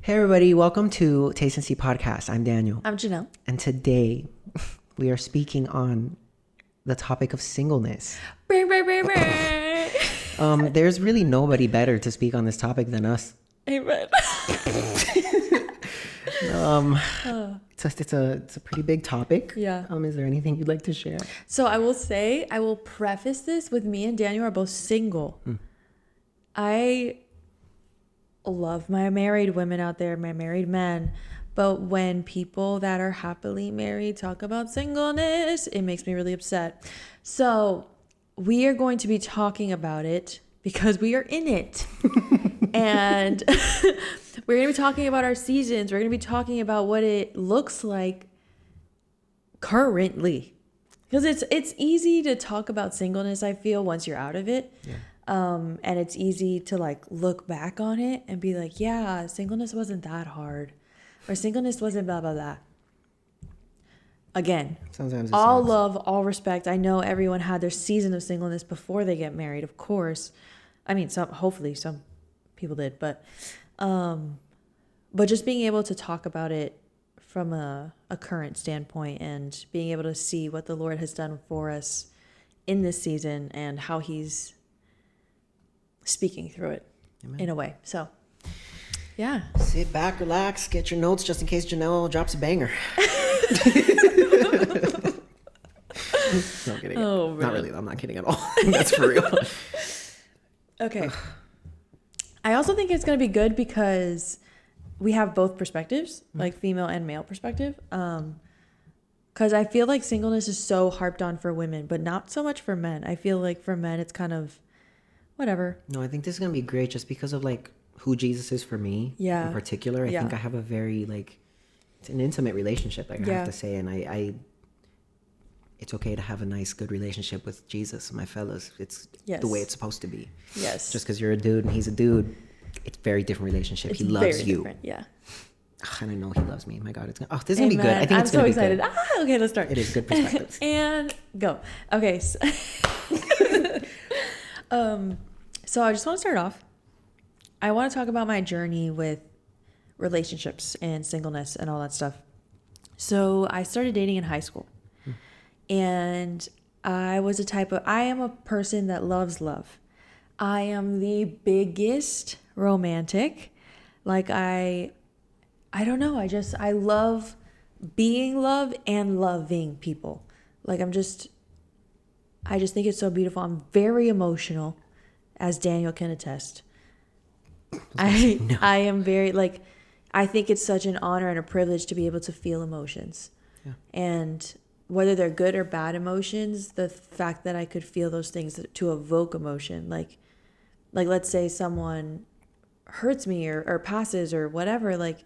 Hey everybody, welcome to Taste and See Podcast. I'm Daniel. I'm Janelle. And today we are speaking on the topic of singleness. There's really nobody better to speak on this topic than us. Amen. It's a pretty big topic. Yeah. Is there anything you'd like to share? So I will preface this with me and Daniel are both single. I love my married women out there, my married men. But when people that are happily married talk about singleness, it makes me really upset. So we are going to be talking about it because we are in it. And we're going to be talking about our seasons. We're going to be talking about what it looks like currently. Because it's easy to talk about singleness, I feel, once you're out of it. Yeah. And it's easy to like look back on it and be like, yeah, singleness wasn't that hard. Or singleness wasn't blah, blah, blah. Again, Sometimes all love, all respect. I know everyone had their season of singleness before they get married, of course. I mean, hopefully some people did, but just being able to talk about it from a current standpoint and being able to see what the Lord has done for us in this season and how he's speaking through it. Amen. In a way. So, yeah. Sit back, relax, get your notes just in case Janelle drops a banger. No, I'm kidding. Oh, not really. I'm not kidding at all. That's for real. Okay. I also think it's going to be good because we have both perspectives, like female and male perspective. Because I feel like singleness is so harped on for women, but not so much for men. I feel like for men, it's kind of whatever. No, I think this is going to be great just because of like who Jesus is for me in particular. I think I have a very it's an intimate relationship, I have to say. And I it's okay to have a nice, good relationship with Jesus, my fellas. It's the way it's supposed to be. Yes. Just because you're a dude and he's a dude, it's a very different relationship. He loves you. Different. Yeah. And I know he loves me. My God, this is going to be good. I think it's going to be excited. good. Okay, let's start. It is good perspectives. And go. Okay. So I just want to start off. I want to talk about my journey with relationships and singleness and all that stuff. So I started dating in high school. And I am a person that loves love. I am the biggest romantic. Like I don't know. I love being loved and loving people. Like I just think it's so beautiful. I'm very emotional, as Daniel can attest. I am very I think it's such an honor and a privilege to be able to feel emotions. Yeah. And whether they're good or bad emotions, the fact that I could feel those things to evoke emotion, like let's say someone hurts me or passes or whatever, like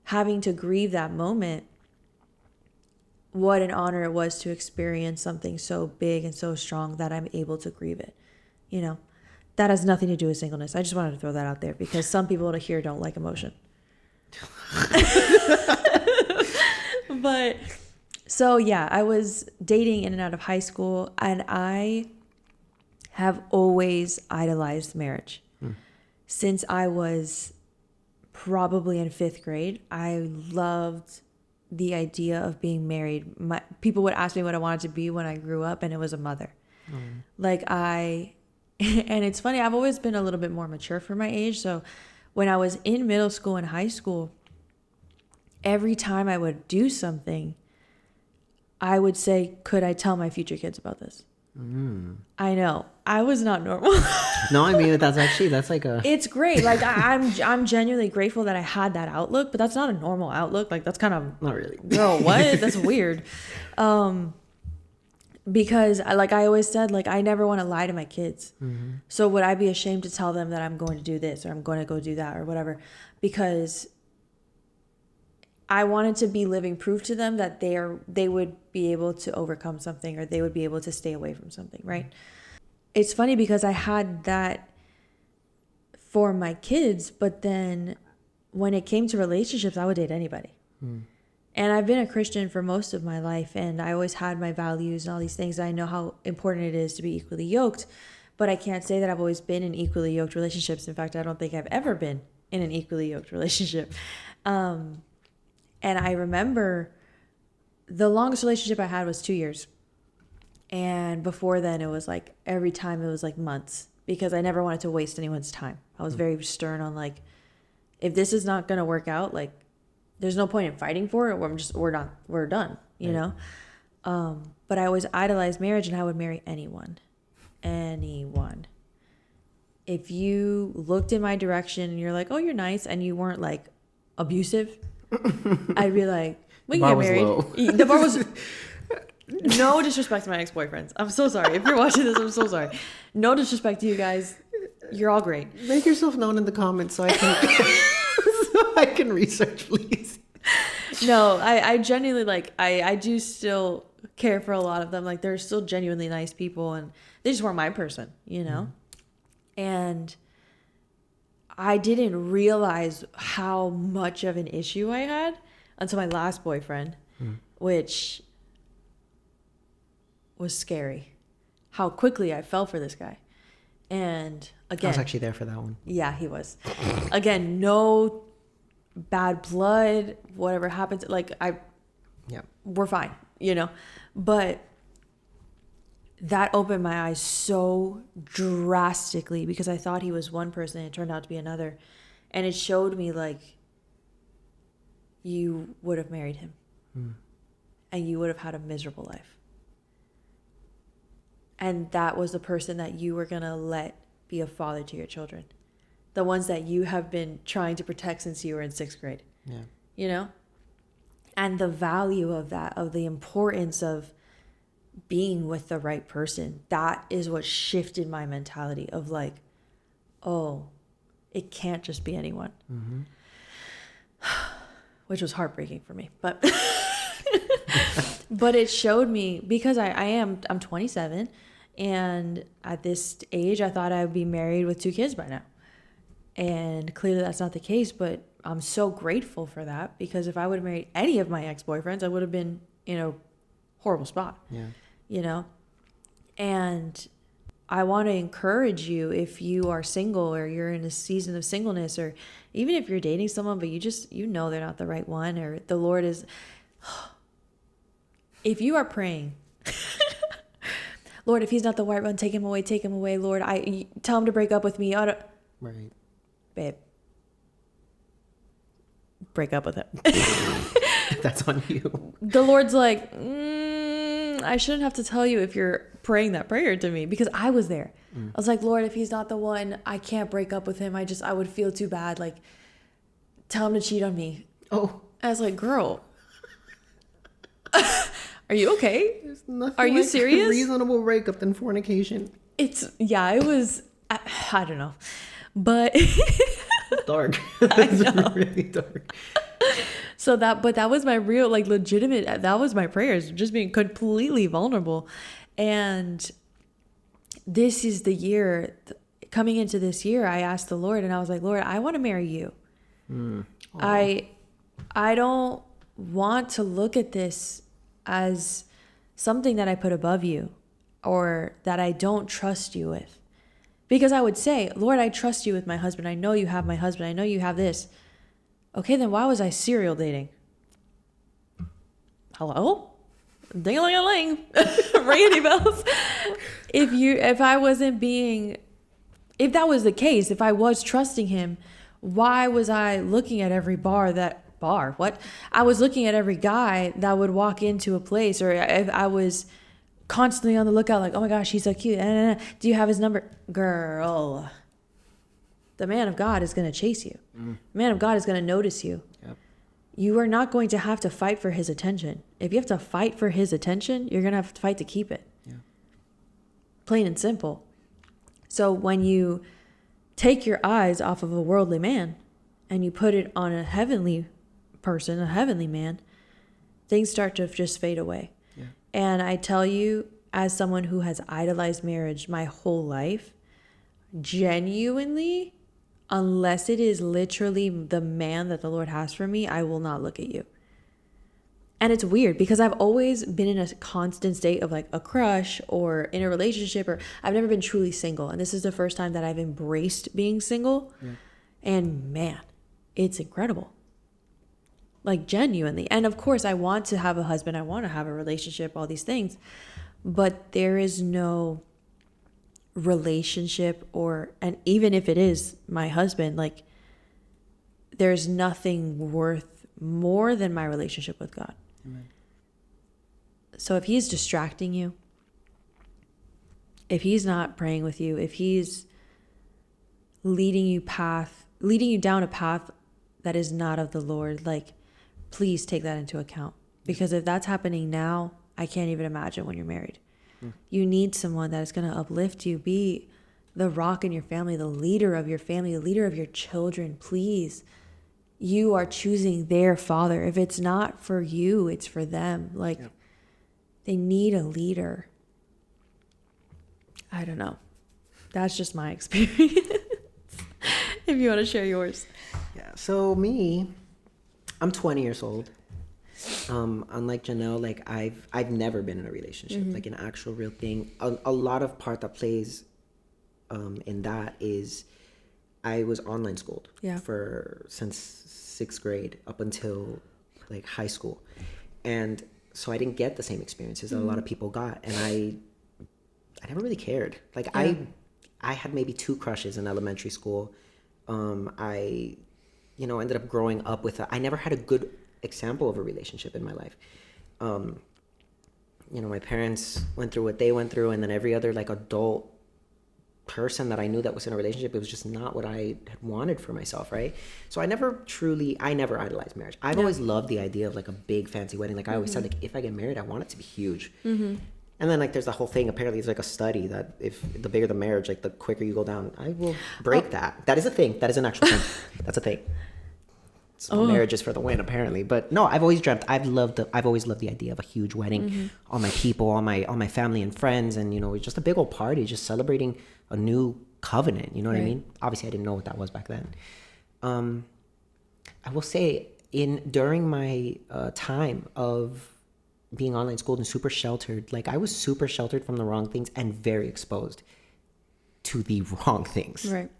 having to grieve that moment, what an honor it was to experience something so big and so strong that I'm able to grieve it. You know, that has nothing to do with singleness. I just wanted to throw that out there because some people here don't like emotion. But so yeah, I was dating in and out of high school and I have always idolized marriage. Since I was probably in 5th grade, I loved the idea of being married. People would ask me what I wanted to be when I grew up, and it was a mother. And it's funny, I've always been a little bit more mature for my age. So when I was in middle school and high school, every time I would do something, I would say, could I tell my future kids about this? I know. I was not normal. No, I mean, that's like a... It's great. Like, I'm genuinely grateful that I had that outlook, but that's not a normal outlook. Like, that's kind of... Not really. Girl, what? That's weird. Because, I always said, I never want to lie to my kids. So would I be ashamed to tell them that I'm going to do this or I'm going to go do that or whatever? Because I wanted to be living proof to them that they would be able to overcome something or they would be able to stay away from something, right? It's funny because I had that for my kids, but then when it came to relationships, I would date anybody. And I've been a Christian for most of my life, and I always had my values and all these things. I know how important it is to be equally yoked, but I can't say that I've always been in equally yoked relationships. In fact, I don't think I've ever been in an equally yoked relationship. And I remember the longest relationship I had was 2 years. And before then, it was like every time it was like months, because I never wanted to waste anyone's time. I was very stern on like, if this is not going to work out, like there's no point in fighting for it. We're done, you know? But I always idolized marriage, and I would marry anyone. If you looked in my direction and you're like, oh, you're nice, and you weren't like abusive, I'd be like, we can get married. The bar was no disrespect to my ex-boyfriends. I'm so sorry. If you're watching this, I'm so sorry. No disrespect to you guys. You're all great. Make yourself known in the comments so I can research, please. No, I genuinely like, I do still care for a lot of them. Like, they're still genuinely nice people, and they just weren't my person, you know? And I didn't realize how much of an issue I had until my last boyfriend, which was scary. How quickly I fell for this guy. And again, I was actually there for that one. Yeah, he was. Again, no bad blood, whatever happens, like we're fine, you know? But that opened my eyes so drastically, because I thought he was one person and it turned out to be another. And it showed me like, you would have married him and you would have had a miserable life. And that was the person that you were going to let be a father to your children. The ones that you have been trying to protect since you were in 6th grade. Yeah. You know? And the value of that, of the importance of being with the right person, that is what shifted my mentality of like, oh, it can't just be anyone. Which was heartbreaking for me. But but it showed me, because I'm 27, and at this age I thought I would be married with 2 kids by now. And clearly that's not the case, but I'm so grateful for that, because if I would have married any of my ex-boyfriends, I would have been in a horrible spot. Yeah. You know? And I want to encourage you, if you are single or you're in a season of singleness, or even if you're dating someone but you know they're not the right one, or the Lord is, if you are praying, Lord, if he's not the right one, take him away, Lord, I tell him to break up with me. Right. Babe, break up with him. That's on you. The Lord's like, I shouldn't have to tell you if you're praying that prayer to me, because I was there. I was like, Lord, if he's not the one, I can't break up with him. I would feel too bad. Like, tell him to cheat on me. Oh. I was like, girl, are you okay? Are you serious? A reasonable breakup than fornication. It was, I don't know, but dark. It's really dark. So that was my real, like, legitimate, that was my prayers, just being completely vulnerable. And this is the year, coming into this year, I asked the Lord, and I was like, Lord, I want to marry you. I don't want to look at this as something that I put above you, or that I don't trust you with. Because I would say, Lord, I trust you with my husband. I know you have my husband. I know you have this. Okay, then why was I serial dating? Hello? Ding-a-ling-a-ling. Ring any bells? If that was the case, if I was trusting him, why was I looking at every I was looking at every guy that would walk into a place, or if I was constantly on the lookout, like, oh my gosh, he's so cute. Do you have his number? Girl, the man of God is going to chase you. The man of God is going to notice you. Yep. You are not going to have to fight for his attention. If you have to fight for his attention, you're going to have to fight to keep it. Yeah. Plain and simple. So when you take your eyes off of a worldly man and you put it on a heavenly person, a heavenly man, things start to just fade away. Yeah. And I tell you, as someone who has idolized marriage my whole life, genuinely, unless it is literally the man that the Lord has for me, I will not look at you. And it's weird, because I've always been in a constant state of like a crush or in a relationship, or I've never been truly single. And this is the first time that I've embraced being single. Yeah. And man, it's incredible. Like, genuinely. And of course, I want to have a husband. I want to have a relationship, all these things. But there is no relationship and even if it is my husband, like, there's nothing worth more than my relationship with God. Amen. So if he's distracting you, if he's not praying with you, if he's leading you down a path that is not of the Lord, like, please take that into account. Because if that's happening now, I can't even imagine when you're married. You need someone that is going to uplift you, be the rock in your family, the leader of your family, the leader of your children. Please, you are choosing their father. If it's not for you, it's for them. Like, they need a leader. I don't know. That's just my experience. If you want to share yours. Yeah. So me, I'm 20 years old. Unlike Janelle, like I've never been in a relationship, like an actual real thing. A lot of part that plays in that is I was online schooled since 6th grade up until like high school, and so I didn't get the same experiences that a lot of people got, and I never really cared. Like I had maybe 2 crushes in elementary school. I ended up growing up with I never had a good example of a relationship in my life. My parents went through what they went through, and then every other like adult person that I knew that was in a relationship, it was just not what I had wanted for myself, right? So I never idolized marriage. I've always loved the idea of like a big fancy wedding. Like I always said, like if I get married, I want it to be huge. And then like there's the whole thing, apparently it's like a study that if the bigger the marriage, like the quicker you go down. I will break that. That is a thing. That is an actual thing. That's a thing. So marriage is for the win, apparently. But no, I've always loved the idea of a huge wedding, all my people, all my family and friends, and just a big old party, just celebrating a new covenant. You know what I mean? Obviously, I didn't know what that was back then. I will say during my time of being online schooled and super sheltered, like I was super sheltered from the wrong things and very exposed to the wrong things. Right.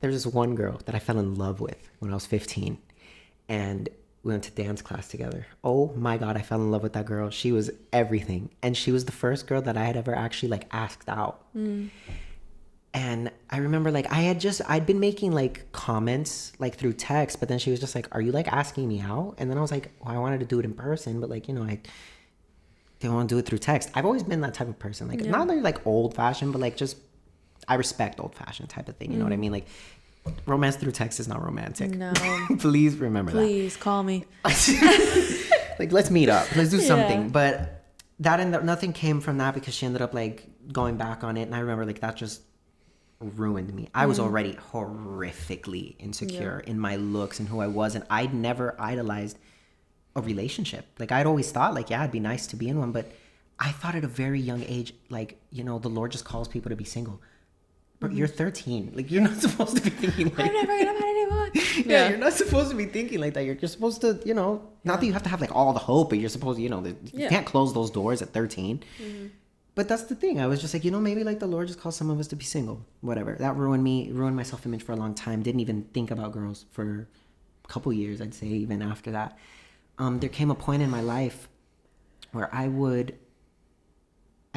There's this one girl that I fell in love with when I was 15, and we went to dance class together. Oh my God, I fell in love with that girl. She was everything. And she was the first girl that I had ever actually like asked out. And I remember like I'd been making like comments like through text, but then she was just like, are you like asking me out? And then I was like, well, I wanted to do it in person, but like, I didn't want to do it through text. I've always been that type of person. Like not really like old fashioned, but like just I respect old fashioned type of thing. You know what I mean? Like romance through text is not romantic. No. Please remember that. Please call me. Like, let's meet up. Let's do something. But nothing came from that because she ended up like going back on it. And I remember like that just ruined me. I was already horrifically insecure in my looks and who I was. And I'd never idolized a relationship. Like I'd always thought like, yeah, it'd be nice to be in one. But I thought at a very young age, like, the Lord just calls people to be single. But you're 13. Like, you're not supposed to be thinking like... I'm never going to find anyone. Yeah, you're not supposed to be thinking like that. You're just supposed to, not that you have to have, like, all the hope, but you're supposed to, you can't close those doors at 13. But that's the thing. I was just like, maybe, like, the Lord just calls some of us to be single. Whatever. That ruined my self-image for a long time. Didn't even think about girls for a couple years, I'd say, even after that. There came a point in my life where I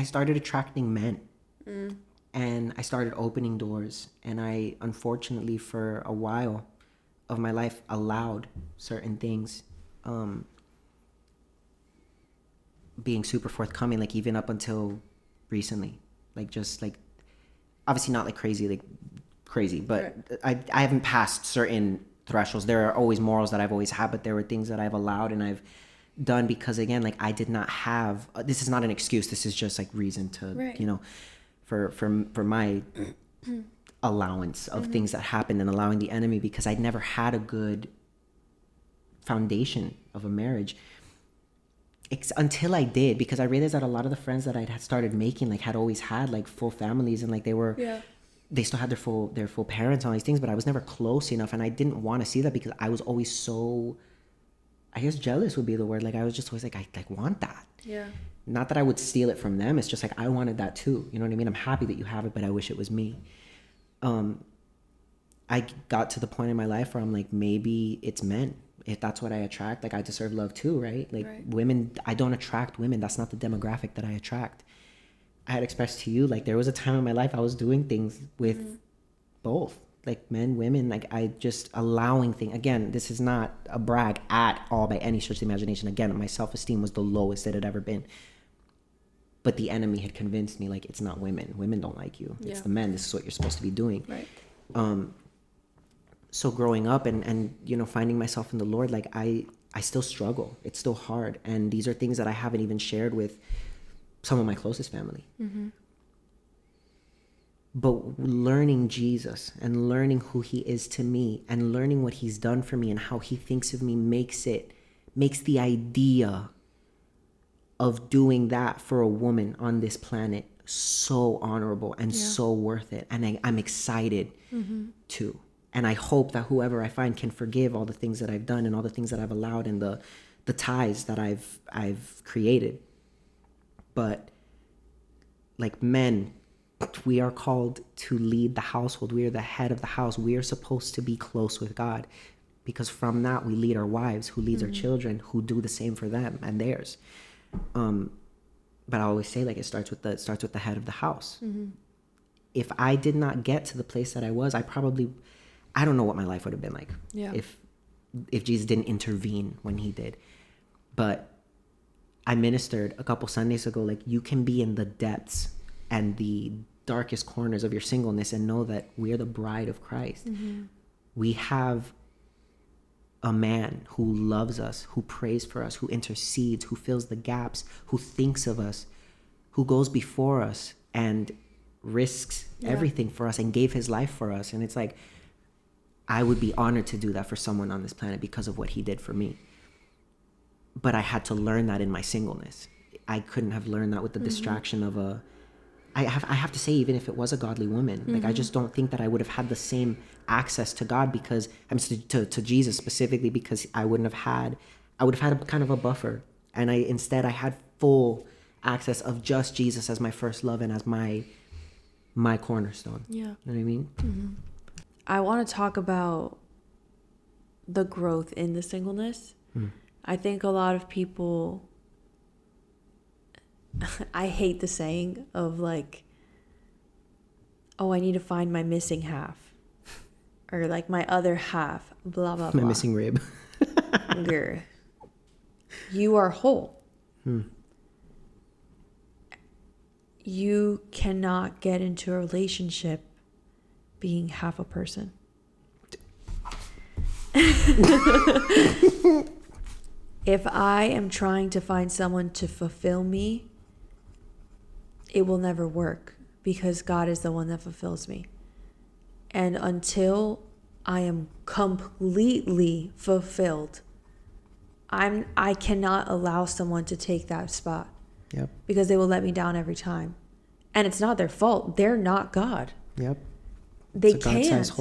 started attracting men. And I started opening doors, and I, unfortunately, for a while of my life, allowed certain things, being super forthcoming, like even up until recently, like just like, obviously not like crazy, but right. I haven't passed certain thresholds. There are always morals that I've always had, but there were things that I've allowed and I've done because, again, like I did not have, this is not an excuse. This is just like reason to, for my allowance of things that happened and allowing the enemy, because I'd never had a good foundation of a marriage until I did, because I realized that a lot of the friends that I had started making like had always had like full families and like they still had their full parents and all these things, but I was never close enough, and I didn't want to see that because I was always so, I guess jealous would be the word. Like I was just always like, I like want that. Yeah. Not that I would steal it from them. It's just like, I wanted that too. You know what I mean? I'm happy that you have it, but I wish it was me. I got to the point in my life where I'm like, maybe it's men. If that's what I attract, like I deserve love too, right? Like women, I don't attract women. That's not the demographic that I attract. I had expressed to you, like there was a time in my life I was doing things with both, like men, women, like I just allowing things. Again, this is not a brag at all by any stretch of the imagination. Again, my self-esteem was the lowest it had ever been. But the enemy had convinced me, like, it's not women. Women don't like you. It's the men. This is what you're supposed to be doing. Right. So growing up and you know, finding myself in the Lord, like I still struggle. It's still hard. And these are things that I haven't even shared with some of my closest family. Mm-hmm. But learning Jesus and learning who he is to me and learning what he's done for me and how he thinks of me makes the idea of doing that for a woman on this planet so honorable and so worth it. And I'm excited too. And I hope that whoever I find can forgive all the things that I've done and all the things that I've allowed and the ties that I've created. But like men, we are called to lead the household. We are the head of the house. We are supposed to be close with God, because from that we lead our wives, who leads our children, who do the same for them and theirs. But I always say, like, it starts with the head of the house. If I did not get to the place that I was, I don't know what my life would have been like if Jesus didn't intervene when he did. But I ministered a couple Sundays ago, like, you can be in the depths and the darkest corners of your singleness and know that we're the bride of Christ. We have a man who loves us, who prays for us, who intercedes, who fills the gaps, who thinks of us, who goes before us and risks everything for us and gave his life for us. And it's like, I would be honored to do that for someone on this planet because of what he did for me. But I had to learn that in my singleness. I couldn't have learned that with the distraction of I have to say, even if it was a godly woman, like, I just don't think that I would have had the same access to God, because to Jesus specifically, because I would have had a kind of a buffer. And instead I had full access of just Jesus as my first love and as my cornerstone. Yeah. You know what I mean? I want to talk about the growth in the singleness. I think a lot of people, I hate the saying of like, oh, I need to find my missing half, or like my other half, blah, blah, blah. My missing rib. Girl, you are whole. You cannot get into a relationship being half a person. If I am trying to find someone to fulfill me, it will never work, because God is the one that fulfills me. And until I am completely fulfilled, I cannot allow someone to take that spot. Yep. Because they will let me down every time. And it's not their fault. They're not God. Yep. They can't.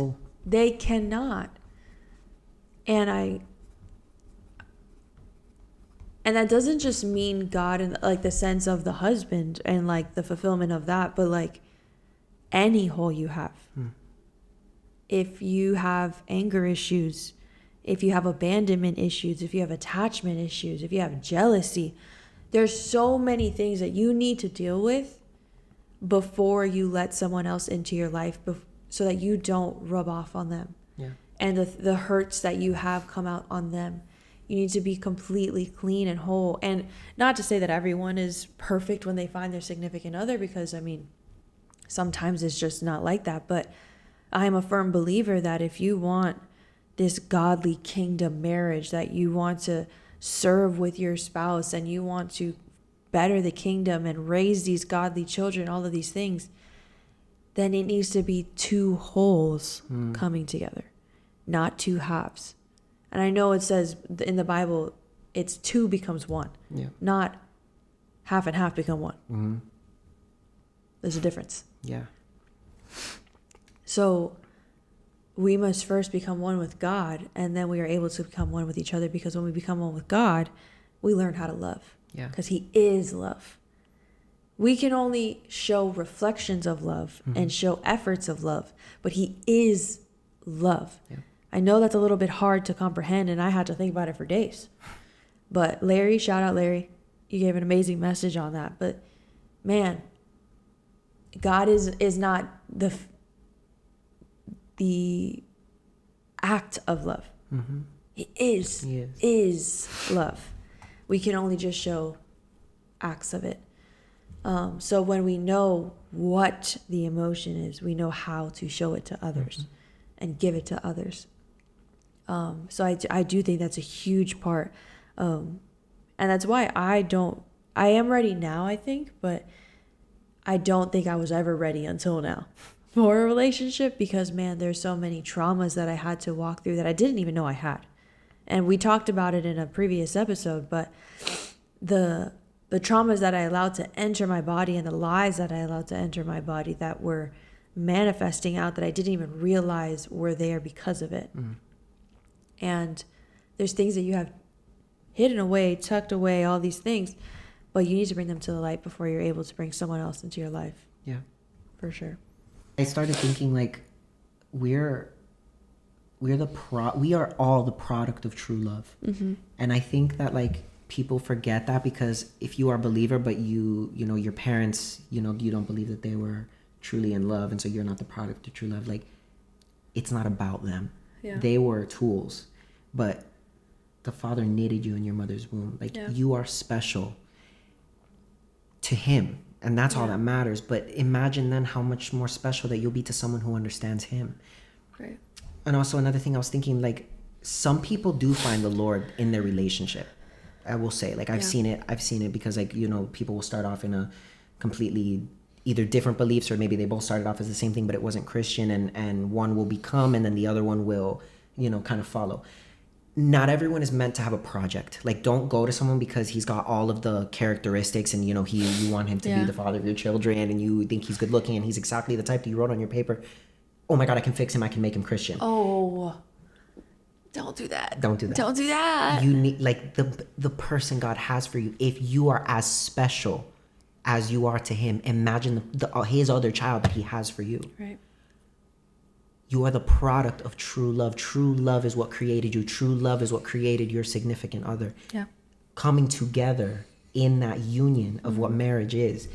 They cannot. And that doesn't just mean God in like the sense of the husband and like the fulfillment of that, but like any hole you have. If you have anger issues, if you have abandonment issues, if you have attachment issues, if you have jealousy, there's so many things that you need to deal with before you let someone else into your life, so that you don't rub off on them. Yeah. And the hurts that you have come out on them. You need to be completely clean and whole. And not to say that everyone is perfect when they find their significant other, because, I mean, sometimes it's just not like that. But I am a firm believer that if you want this godly kingdom marriage, that you want to serve with your spouse and you want to better the kingdom and raise these godly children, all of these things, then it needs to be two wholes coming together, not two halves. And I know it says in the Bible, it's two becomes one, not half and half become one. There's a difference. Yeah. So we must first become one with God, and then we are able to become one with each other, because when we become one with God, we learn how to love. Yeah. Because he is love. We can only show reflections of love and show efforts of love, but he is love. Yeah. I know that's a little bit hard to comprehend, and I had to think about it for days. But Larry, shout out Larry, you gave an amazing message on that. But man, God is not the act of love. Mm-hmm. He is love. We can only just show acts of it. So when we know what the emotion is, we know how to show it to others and give it to others. So I do think that's a huge part. And that's why I am ready now, I think, but I don't think I was ever ready until now for a relationship, because man, there's so many traumas that I had to walk through that I didn't even know I had. And we talked about it in a previous episode, but the traumas that I allowed to enter my body and the lies that I allowed to enter my body that were manifesting out that I didn't even realize were there because of it. And there's things that you have hidden away, tucked away, all these things, but you need to bring them to the light before you're able to bring someone else into your life. Yeah. For sure. I started thinking like we are all the product of true love. And I think that like people forget that, because if you are a believer but you know your parents, you don't believe that they were truly in love, and so you're not the product of true love, like it's not about them. They were tools, but the Father knitted you in your mother's womb. Like you are special to him, and that's all that matters. But imagine then how much more special that you'll be to someone who understands him. Right. And also another thing I was thinking, like some people do find the Lord in their relationship. I will say, like I've seen it because like, people will start off in a completely either different beliefs, or maybe they both started off as the same thing, but it wasn't Christian, and one will become, and then the other one will, kind of follow. Not everyone is meant to have a project. Like, don't go to someone because he's got all of the characteristics and, you want him to be the father of your children, and you think he's good looking and he's exactly the type that you wrote on your paper. Oh my God, I can fix him. I can make him Christian. Oh, don't do that. Don't do that. Don't do that. You need, like, the person God has for you. If you are as special as you are to him, imagine his other child that he has for you. Right. You are the product of true love. True love is what created you. True love is what created your significant other. Yeah. Coming together in that union of what marriage is.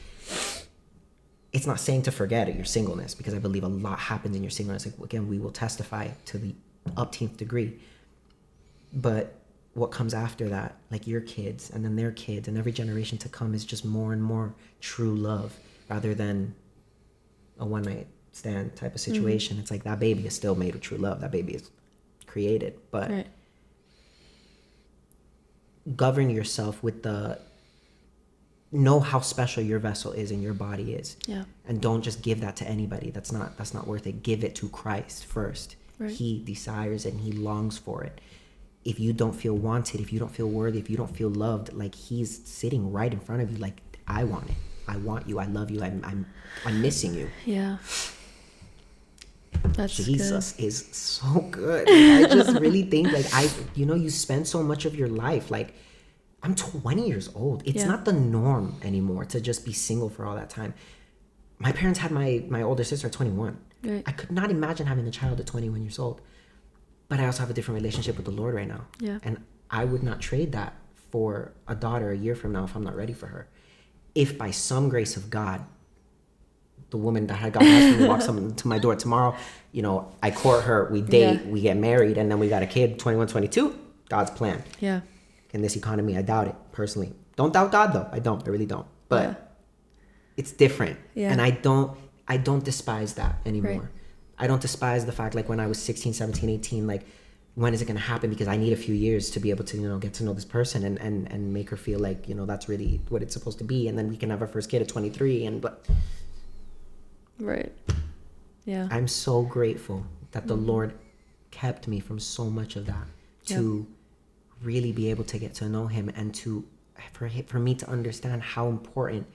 It's not saying to forget your singleness, because I believe a lot happens in your singleness. Like, again, we will testify to the upteenth degree. But what comes after that, like your kids and then their kids and every generation to come, is just more and more true love rather than a one-night stand type of situation. It's like that baby is still made of true love. That baby is created, but govern yourself with know how special your vessel is and your body is. Yeah. And don't just give that to anybody. That's not worth it. Give it to Christ first. Right. He desires it and he longs for it. If you don't feel wanted, if you don't feel worthy, if you don't feel loved, like he's sitting right in front of you, like, I want it. I want you. I love you. I'm missing you. Yeah. That's Jesus good. is so good. Like, I just really think, like, you spend so much of your life, like, I'm 20 years old. It's not the norm anymore to just be single for all that time. My parents had my older sister at 21. Right. I could not imagine having a child at 21 years old. But I also have a different relationship with the Lord right now. Yeah. And I would not trade that for a daughter a year from now if I'm not ready for her. If by some grace of God, the woman that God has for me walks up to my door tomorrow, I court her, we date, we get married, and then we got a kid, 21, 22, God's plan. Yeah. In this economy, I doubt it, personally. Don't doubt God, though. I don't. I really don't. But it's different. Yeah. And I don't despise that anymore. Right. I don't despise the fact, like, when I was 16, 17, 18, like, when is it going to happen? Because I need a few years to be able to, get to know this person and make her feel like, that's really what it's supposed to be. And then we can have our first kid at 23 Right. Yeah. I'm so grateful that the Lord kept me from so much of that to really be able to get to know him, and for me to understand how important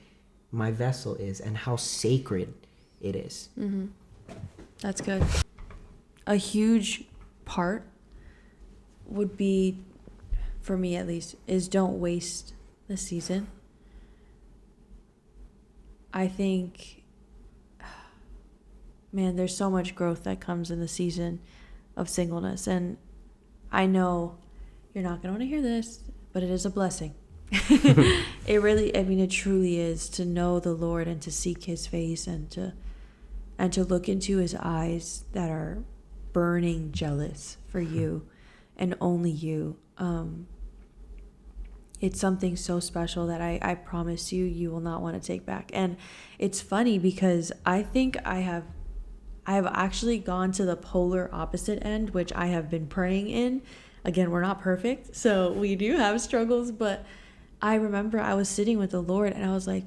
my vessel is and how sacred it is. Mm-hmm. That's good. A huge part would be, for me at least, is don't waste the season. I think, man, there's so much growth that comes in the season. of singleness. And I know you're not going to want to hear this, but it is a blessing. It really, I mean, it truly is, to know the Lord and to seek his face and to look into his eyes that are burning jealous for you and only you. It's something so special that I promise you will not want to take back. And it's funny because I think I have actually gone to the polar opposite end, which I have been praying in. Again, we're not perfect, so we do have struggles, but I remember I was sitting with the Lord and I was like,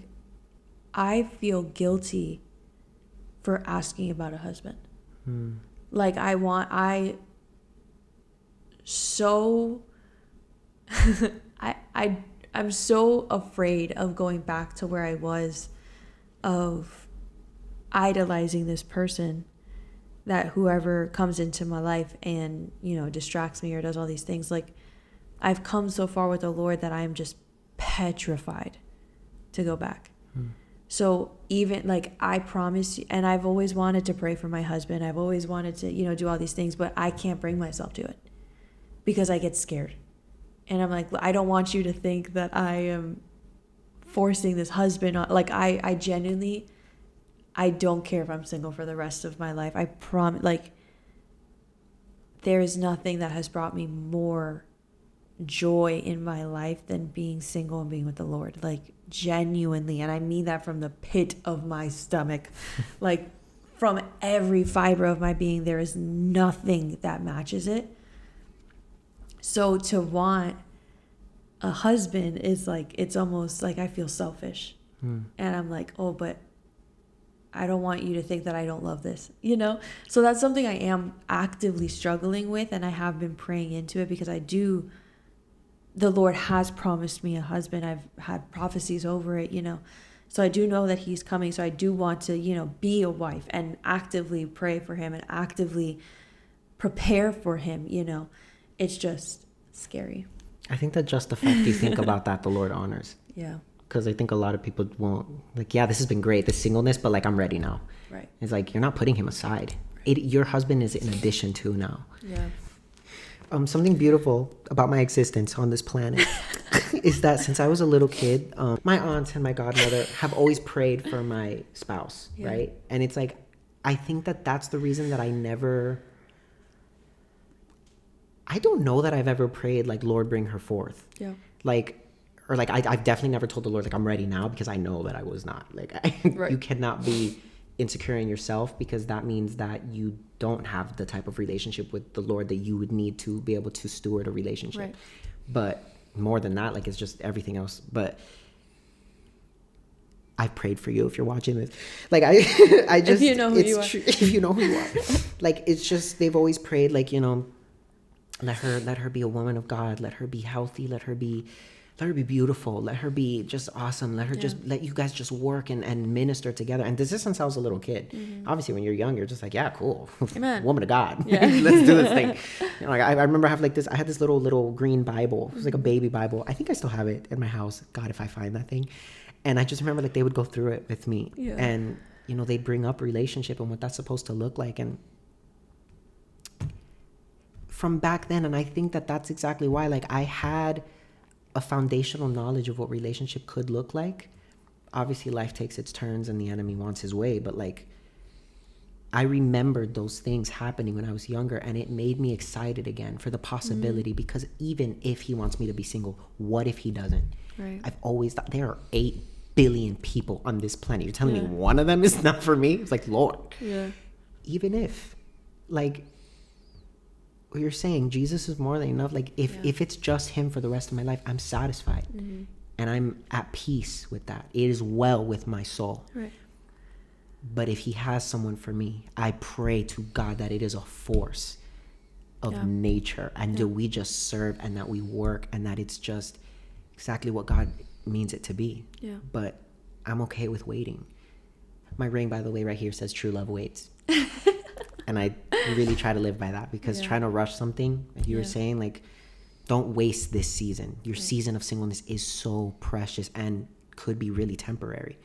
I feel guilty for asking about a husband. Like I'm so afraid of going back to where I was, of idolizing this person, that whoever comes into my life and, you know, distracts me or does all these things. Like, I've come so far with the Lord that I'm just petrified to go back. So even, like, I promise you, and I've always wanted to pray for my husband. I've always wanted to, you know, do all these things, but I can't bring myself to it because I get scared. And I'm like, I don't want you to think that I am forcing this husband on. Like, I genuinely, I don't care if I'm single for the rest of my life. I promise, like, there is nothing that has brought me more joy in my life than being single and being with the Lord. Like, genuinely. And I mean that from the pit of my stomach. Like, from every fiber of my being, there is nothing that matches it. So to want a husband is like, it's almost like I feel selfish. And I'm like, oh, but I don't want you to think that I don't love this, you know? So that's something I am actively struggling with, and I have been praying into it because the Lord has promised me a husband. I've had prophecies over it, you know? So I do know that he's coming. So I do want to, you know, be a wife and actively pray for him and actively prepare for him, you know? It's just scary. I think that just the fact you think about that, the Lord honors. Yeah. Because I think a lot of people won't, like, yeah, this has been great, the singleness, but like, I'm ready now. Right. It's like, you're not putting him aside. Your husband is in addition to now. Yeah. Something beautiful about my existence on this planet is that since I was a little kid, my aunts and my godmother have always prayed for my spouse, right? And it's like, I think that that's the reason that I don't know that I've ever prayed like, Lord, bring her forth. Yeah. I've definitely never told the Lord, like, I'm ready now, because I know that I was not. Like, right. You cannot be insecure in yourself, because that means that you don't have the type of relationship with the Lord that you would need to be able to steward a relationship. Right. But more than that, like, it's just everything else. But I prayed for you if you're watching this. Like, I just, if you know who you are. If you know who you are. Like, it's just, they've always prayed, like, you know, let her be a woman of God. Let her be healthy. Let her be beautiful. Let her be just awesome. Let her just, let you guys just work and minister together. And this is since I was a little kid. Mm-hmm. Obviously, when you're young, you're just like, yeah, cool. Amen. Woman of God. Yeah. Let's do this thing. You know, like, I remember I had this little green Bible. It was like a baby Bible. I think I still have it in my house. God, if I find that thing. And I just remember, like, they would go through it with me. Yeah. And, you know, they'd bring up relationship and what that's supposed to look like. And from back then, and I think that that's exactly why, like, I had a foundational knowledge of what relationship could look like. Obviously, life takes its turns and the enemy wants his way, but, like, I remembered those things happening when I was younger, and it made me excited again for the possibility, because even if he wants me to be single, what if he doesn't? Right. I've always thought there are 8 billion people on this planet. You're telling me one of them is not for me? It's like, Lord. Yeah. Even if, like, what you're saying, Jesus is more than enough. Like, if it's just him for the rest of my life, I'm satisfied. Mm-hmm. And I'm at peace with that. It is well with my soul. Right. But if he has someone for me, I pray to God that it is a force of nature, and that we just serve, and that we work, and that it's just exactly what God means it to be. Yeah. But I'm okay with waiting. My ring, by the way, right here says true love waits. And I really try to live by that, because trying to rush something, like you were saying, like, don't waste this season. Your season of singleness is so precious and could be really temporary.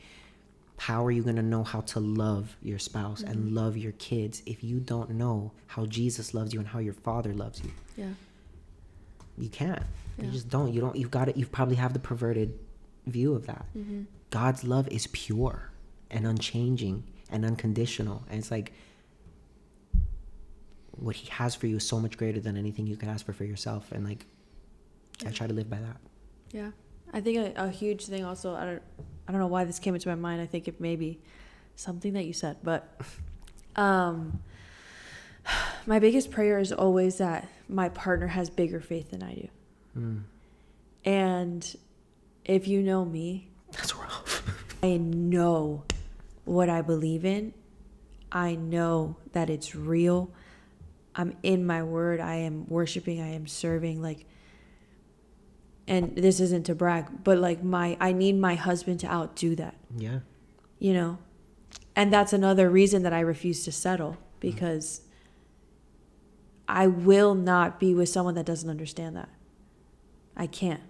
how are you going to know how to love your spouse and love your kids if you don't know how Jesus loves you and how your Father loves you? Yeah. You can't. Yeah. You just don't. You probably have the perverted view of that. God's love is pure and unchanging and unconditional. And it's like, what he has for you is so much greater than anything you could ask for yourself. And like, I try to live by that. Yeah. I think a huge thing also, I don't know why this came into my mind. I think it may be something that you said, but my biggest prayer is always that my partner has bigger faith than I do. And if you know me, that's rough. I know what I believe in. I know that it's real. I'm in my word. I am worshiping. I am serving. Like, and this isn't to brag, but like I need my husband to outdo that. Yeah. You know, and that's another reason that I refuse to settle, because I will not be with someone that doesn't understand that. I can't.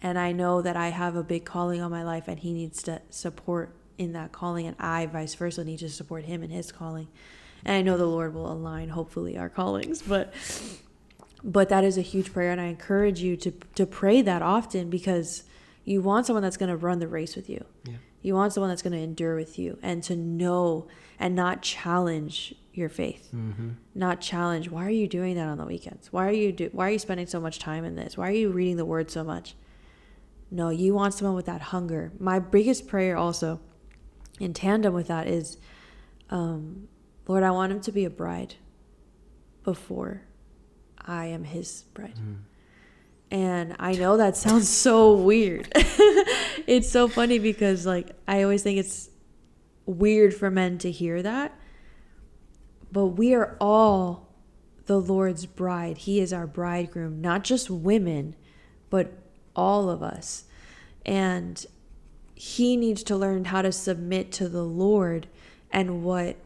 And I know that I have a big calling on my life, and he needs to support in that calling, and I vice versa need to support him in his calling. And I know the Lord will align, hopefully, our callings, but that is a huge prayer, and I encourage you to pray that often, because you want someone that's going to run the race with you. Yeah. You want someone that's going to endure with you and to know and not challenge your faith. Not challenge, why are you doing that on the weekends? Why are you spending so much time in this? Why are you reading the word so much? No, you want someone with that hunger. My biggest prayer also in tandem with that is, Lord, I want him to be a bride before I am his bride. And I know that sounds so weird. It's so funny because like I always think it's weird for men to hear that. But we are all the Lord's bride. He is our bridegroom, not just women, but all of us. And he needs to learn how to submit to the Lord, and what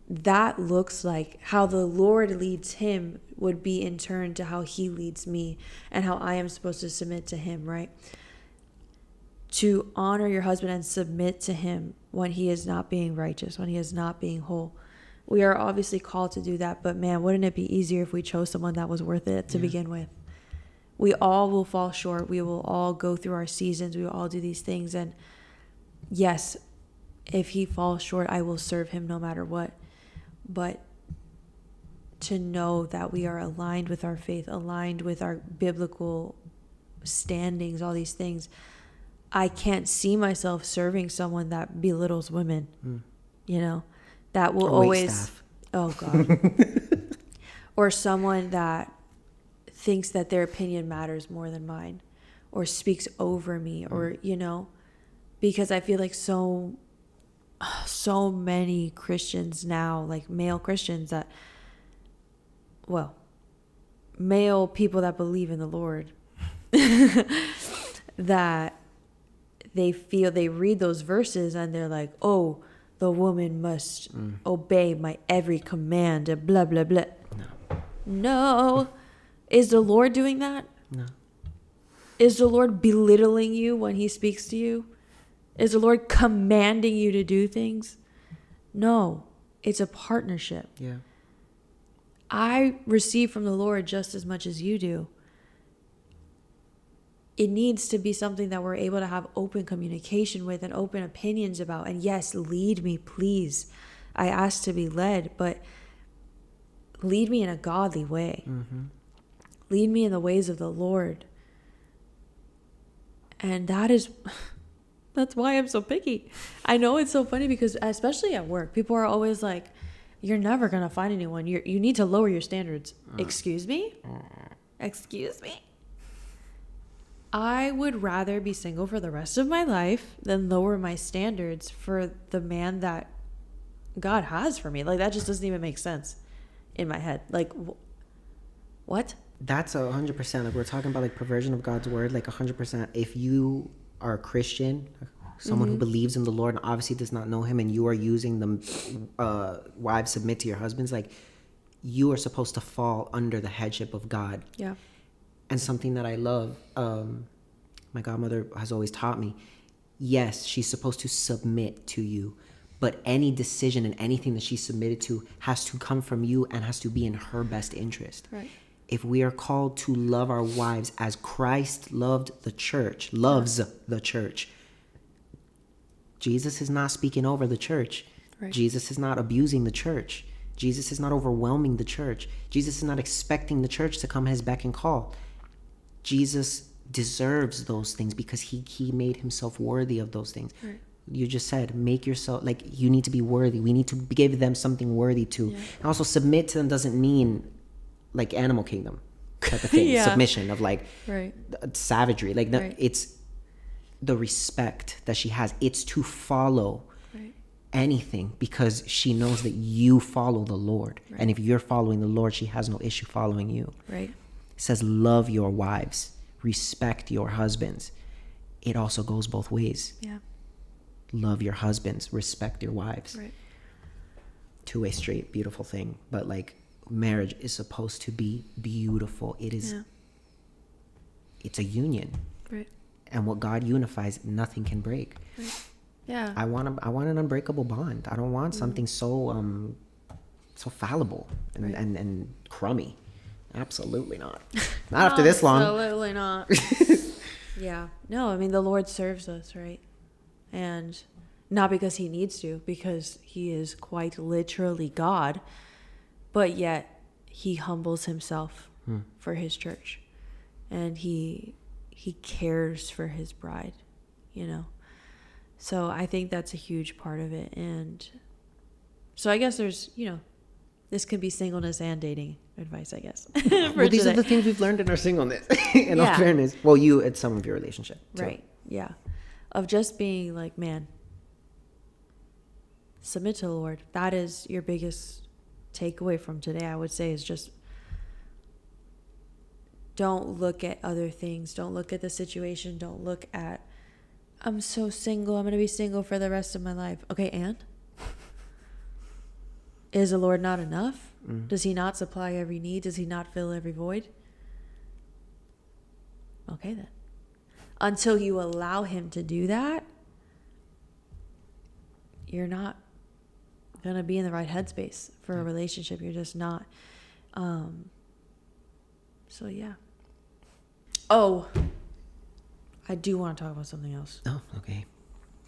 that looks like, how the Lord leads him would be in turn to how he leads me, and how I am supposed to submit to him, right? To honor your husband and submit to him when he is not being righteous, when he is not being whole. We are obviously called to do that, but man, wouldn't it be easier if we chose someone that was worth it to begin with? We all will fall short. We will all go through our seasons. We will all do these things. And yes, if he falls short, I will serve him no matter what. But to know that we are aligned with our faith, aligned with our biblical standings, all these things. I can't see myself serving someone that belittles women, you know, that will always, oh God, or someone that thinks that their opinion matters more than mine, or speaks over me, or, you know, because I feel like so many Christians now, like male Christians that, well, male people that believe in the Lord, that they feel, they read those verses and they're like, oh, the woman must obey my every command and blah, blah, blah. No. Is the Lord doing that? No. Is the Lord belittling you when he speaks to you? Is the Lord commanding you to do things? No. It's a partnership. Yeah. I receive from the Lord just as much as you do. It needs to be something that we're able to have open communication with and open opinions about. And yes, lead me, please. I ask to be led, but lead me in a godly way. Lead me in the ways of the Lord. And that's why I'm so picky. I know it's so funny because especially at work, people are always like, you're never going to find anyone. You need to lower your standards. Excuse me? Excuse me? I would rather be single for the rest of my life than lower my standards for the man that God has for me. Like, that just doesn't even make sense in my head. Like, what? That's 100%. Like, we're talking about like perversion of God's word. Like 100%. If you are a Christian, someone who believes in the Lord and obviously does not know him, and you are using the wives submit to your husbands, like, you are supposed to fall under the headship of God. Yeah. And something that I love, my godmother has always taught me, yes, she's supposed to submit to you, but any decision and anything that she's submitted to has to come from you and has to be in her best interest. Right. If we are called to love our wives as Christ loved the church, loves the church, Jesus is not speaking over the church. Right. Jesus is not abusing the church. Jesus is not overwhelming the church. Jesus is not expecting the church to come at his beck and call. Jesus deserves those things because he made himself worthy of those things. Right. You just said, make yourself, like, you need to be worthy. We need to give them something worthy to. Yeah. And also, submit to them doesn't mean like Animal Kingdom type of thing. Yeah. Submission of like savagery. Like, right. It's the respect that she has. It's to follow anything because she knows that you follow the Lord. Right. And if you're following the Lord, she has no issue following you. Right. It says, love your wives, respect your husbands. It also goes both ways. Yeah. Love your husbands, respect your wives. Right. Two-way street, beautiful thing. But like, marriage is supposed to be beautiful. It is. Yeah. It's a union. Right. And what God unifies, nothing can break. Right. Yeah. I want an unbreakable bond. I don't want something so fallible and crummy. Absolutely not. Not after this long. Absolutely not. Yeah. No, I mean, the Lord serves us, right? And not because he needs to, because he is quite literally God, but yet he humbles himself for his church, and he cares for his bride, you know? So I think that's a huge part of it. And so I guess there's, you know, this could be singleness and dating advice, I guess. Well, these are the things we've learned in our singleness, in all fairness. Well, you at some of your relationship. Too. Right. Yeah. Of just being like, man, submit to the Lord. That is your biggest takeaway from today, I would say, is just don't look at other things. Don't look at the situation. Don't look at, I'm so single. I'm going to be single for the rest of my life. Okay, and? Is the Lord not enough? Does he not supply every need? Does he not fill every void? Okay, then. Until you allow him to do that, you're not going to be in the right headspace for a relationship. You're just not. So, yeah. Oh, I do want to talk about something else. Oh, okay.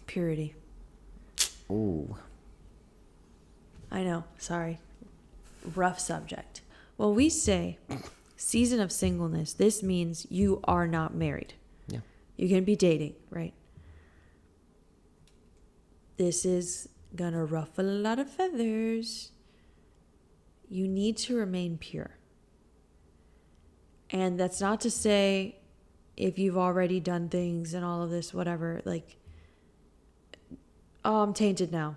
Purity. Ooh. I know. Sorry. Rough subject. Well, we say season of singleness. This means you are not married. Yeah. You can be dating, right? This is going to ruffle a lot of feathers. You need to remain pure. And that's not to say if you've already done things and all of this, whatever, like, oh, I'm tainted now.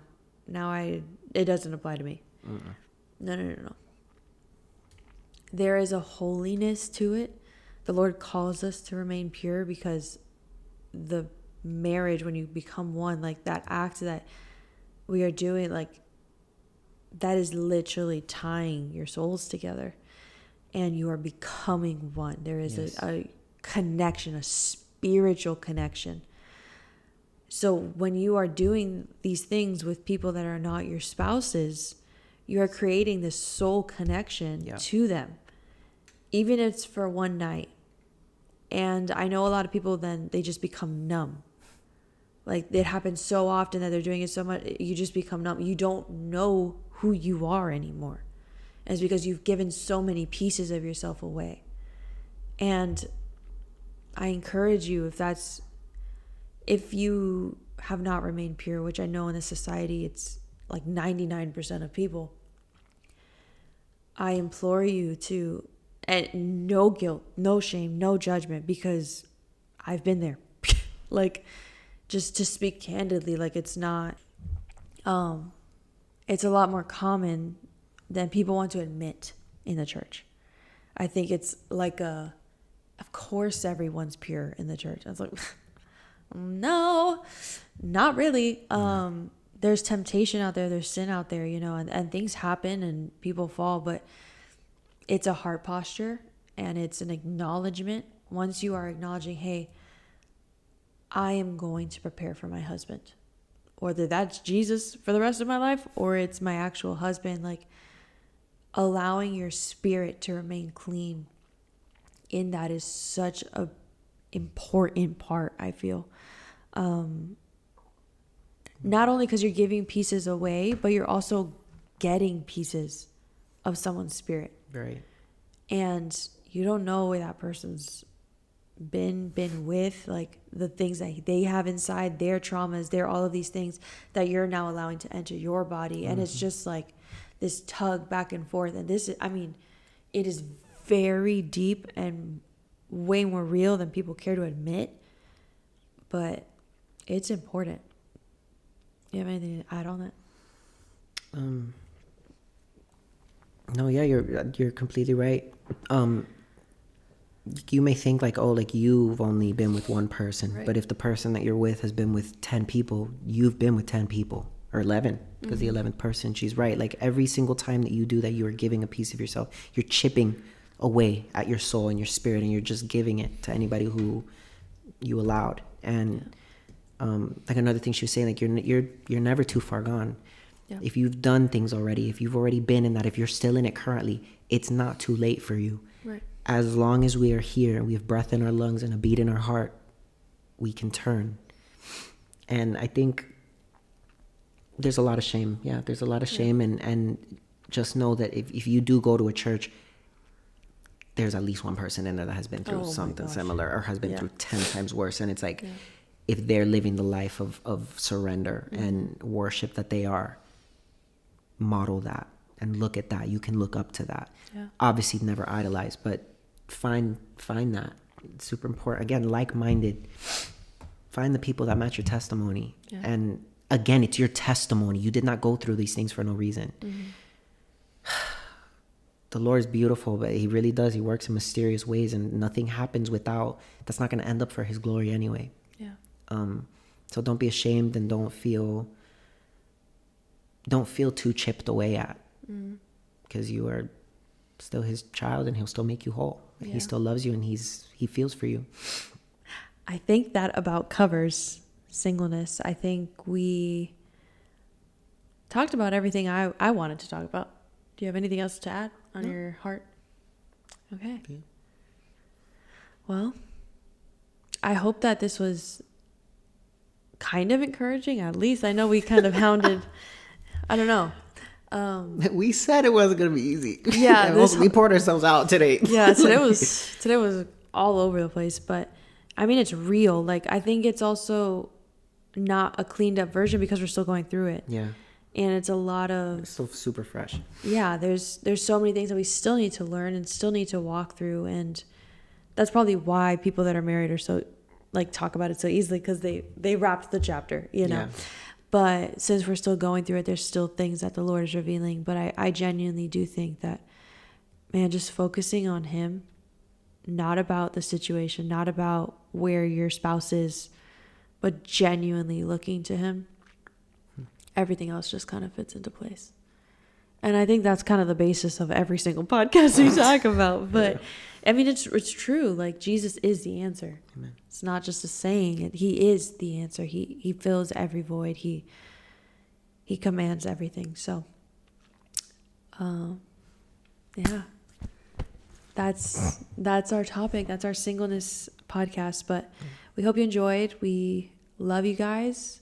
It doesn't apply to me. No. There is a holiness to it. The Lord calls us to remain pure because the marriage, when you become one, like that act that we are doing, like that is literally tying your souls together and you are becoming one. There is a connection, a spiritual connection. So when you are doing these things with people that are not your spouses, you are creating this soul connection to them, even if it's for one night. And I know a lot of people, then they just become numb. Like it happens so often that they're doing it so much, you just become numb. You don't know who you are anymore. And it's because you've given so many pieces of yourself away. And I encourage you, if you have not remained pure, which I know in this society it's like 99% of people, I implore you to, and no guilt, no shame, no judgment, because I've been there. Like, just to speak candidly, like it's not, it's a lot more common than people want to admit in the church. I think it's like of course everyone's pure in the church. I was like, no, not really. There's temptation out there. There's sin out there, you know, and things happen and people fall, but it's a heart posture and it's an acknowledgement. Once you are acknowledging, hey, I am going to prepare for my husband. Whether that's Jesus for the rest of my life or it's my actual husband, like allowing your spirit to remain clean in that is such a important part, I feel. Not only because you're giving pieces away, but you're also getting pieces of someone's spirit. Right. And you don't know where that person's been with, like the things that they have inside, their traumas, their all of these things that you're now allowing to enter your body. And it's just like this tug back and forth. And this is, I mean, it is very deep and way more real than people care to admit, but it's important. You have anything to add on that? No, yeah, you're completely right. You may think like, oh, like you've only been with one person, right. But if the person that you're with has been with 10 people, you've been with 10 people, or 11, because the 11th person, she's right. Like every single time that you do that, you are giving a piece of yourself. You're chipping away at your soul and your spirit, and you're just giving it to anybody who you allowed. And like another thing she was saying, like you're never too far gone. Yeah. If you've done things already, if you've already been in that, if you're still in it currently, it's not too late for you. Right. As long as we are here, we have breath in our lungs and a beat in our heart, we can turn. And I think there's a lot of shame. Yeah, there's a lot of shame. And just know that if you do go to a church, there's at least one person in there that has been through something similar or has been through 10 times worse. And it's like, if they're living the life of surrender and worship that they are, model that and look at that. You can look up to that. Yeah. Obviously never idolize, but find that. It's super important. Again, like-minded. Find the people that match your testimony. Yeah. And again, it's your testimony. You did not go through these things for no reason. The Lord is beautiful, but he really does. He works in mysterious ways, and nothing happens without, that's not going to end up for his glory anyway. Yeah. So don't be ashamed, and don't feel too chipped away at, because you are still his child, and he'll still make you whole. Yeah. He still loves you, and he feels for you. I think that about covers singleness. I think we talked about everything I wanted to talk about. Do you have anything else to add on your heart? Okay. Well, I hope that this was kind of encouraging. At least I know we kind of hounded. I don't know. We said it wasn't going to be easy. Yeah, we poured ourselves out today. Yeah, today was all over the place, but I mean it's real. Like I think it's also not a cleaned up version because we're still going through it. Yeah. And it's a lot of... It's still super fresh. Yeah, there's so many things that we still need to learn and still need to walk through. And that's probably why people that are married are so... like talk about it so easily, because they wrapped the chapter, you know? Yeah. But since we're still going through it, there's still things that the Lord is revealing. But I genuinely do think that, man, just focusing on him, not about the situation, not about where your spouse is, but genuinely looking to him, everything else just kind of fits into place. And I think that's kind of the basis of every single podcast we talk about. But I mean, it's true. Like Jesus is the answer. Amen. It's not just a saying. He is the answer. He fills every void. He commands everything. So, yeah, that's our topic. That's our singleness podcast. But we hope you enjoyed. We love you guys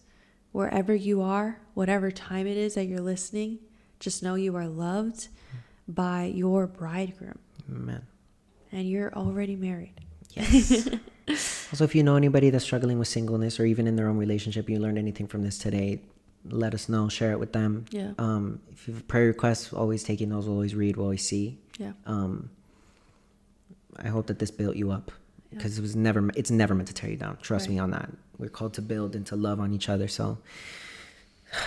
wherever you are, whatever time it is that you're listening. Just know you are loved by your bridegroom. Amen. And you're already married. Yes. Also, if you know anybody that's struggling with singleness, or even in their own relationship, you learned anything from this today, let us know. Share it with them. Yeah. If you have prayer requests, always taking those. We'll always read. We'll always see. Yeah. I hope that this built you up, because it's never meant to tear you down. Trust me on that. We're called to build and to love on each other. So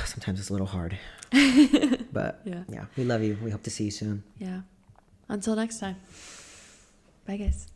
sometimes it's a little hard. But yeah, we love you. We hope to see you soon. Yeah. Until next time. Bye, guys.